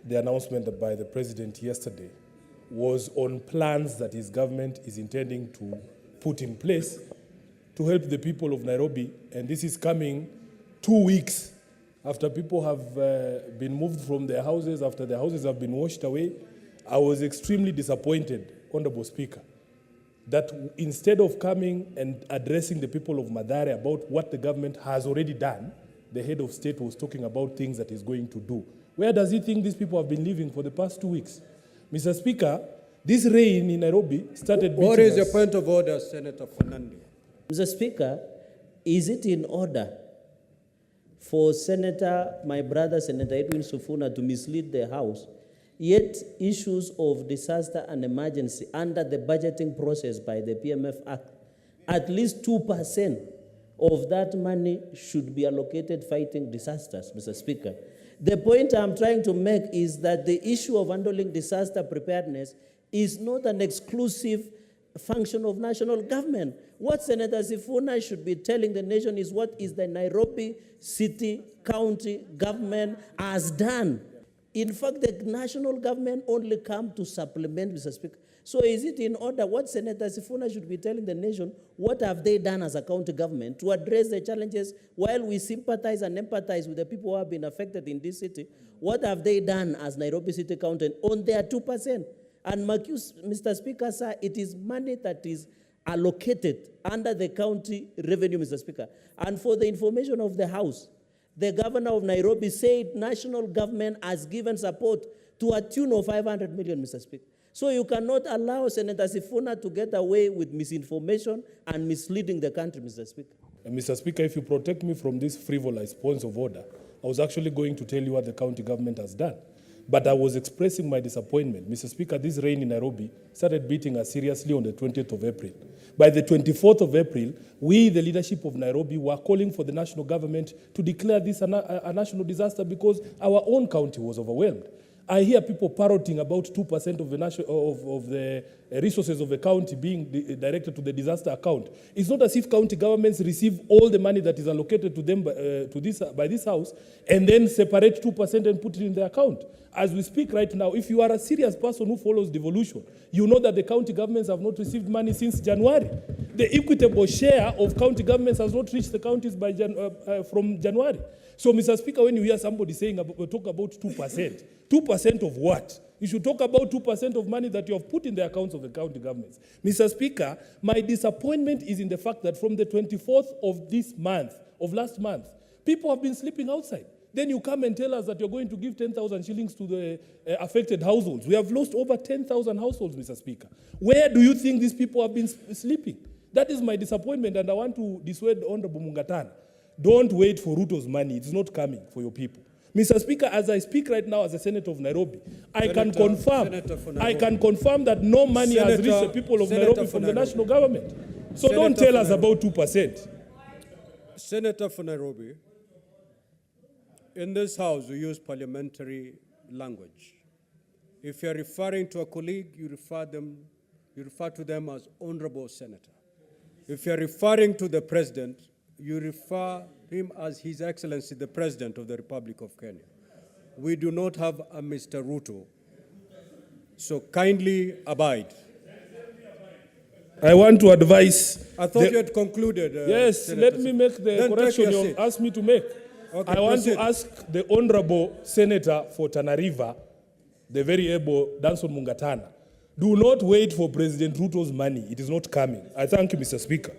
the announcement by the president yesterday was on plans that his government is intending to put in place to help the people of Nairobi. And this is coming 2 weeks after people have been moved from their houses, after their houses have been washed away. I was extremely disappointed, Honorable Speaker, that instead of coming and addressing the people of Mathare about what the government has already done, the head of state was talking about things that he's going to do. Where does he think these people have been living for the past 2 weeks? Mr. Speaker, this rain in Nairobi started beating us. What is your point of order, Senator Fernandez? Mr. Speaker, is it in order for my brother Senator Edwin Sifuna to mislead the House, yet issues of disaster and emergency under the budgeting process by the PMF Act, at least 2% of that money should be allocated fighting disasters, Mr. Speaker? The point I'm trying to make is that the issue of handling disaster preparedness is not an exclusive function of national government. What Senator Sifuna should be telling the nation is what is the Nairobi city, county government has done. In fact, the national government only come to supplement, Mr. Speaker. So is it in order what Senator Sifuna should be telling the nation, what have they done as a county government to address the challenges while we sympathize and empathize with the people who have been affected in this city? What have they done as Nairobi City County on their 2%? And Mr. Speaker, sir, it is money that is allocated under the county revenue, Mr. Speaker. And for the information of the House, the governor of Nairobi said national government has given support to a tune of 500 million, Mr. Speaker. So you cannot allow Senator Sifuna to get away with misinformation and misleading the country, Mr. Speaker. And Mr. Speaker, if you protect me from this frivolous points of order, I was actually going to tell you what the county government has done. But I was expressing my disappointment. Mr. Speaker, this rain in Nairobi started beating us seriously on the 20th of April. By the 24th of April, we, the leadership of Nairobi, were calling for the national government to declare this a national disaster because our own county was overwhelmed. I hear people parroting about 2% of the resources of the county being directed to the disaster account. It's not as if county governments receive all the money that is allocated to them by this House and then separate 2% and put it in the account. As we speak right now, if you are a serious person who follows devolution, you know that the county governments have not received money since January. The equitable share of county governments has not reached the counties from January. So, Mr. Speaker, when you hear somebody talk about 2%, 2% of what? You should talk about 2% of money that you have put in the accounts of the county governments. Mr. Speaker, my disappointment is in the fact that from the 24th of last month, people have been sleeping outside. Then you come and tell us that you're going to give 10,000 shillings to the affected households. We have lost over 10,000 households, Mr. Speaker. Where do you think these people have been sleeping? That is my disappointment, and I want to dissuade Honorable Mungatana. Don't wait for Ruto's money. It's not coming for your people. Mr. Speaker, as I speak right now as a senator of Nairobi, I can confirm that no money has reached the people of Nairobi from the national government. So don't tell us about 2%. Senator for Nairobi, in this House, we use parliamentary language. If you're referring to a colleague, you refer to them as Honorable Senator. If you're referring to the President, you refer him as His Excellency, the President of the Republic of Kenya. We do not have a Mr. Ruto. So kindly abide. I want to advise... I thought you had concluded. Yes, Senator. Let me make the correction you asked me to make. Okay, I want to ask the Honorable Senator for Tana River, the very able Danson Mungatana, do not wait for President Ruto's money. It is not coming. I thank you, Mr. Speaker.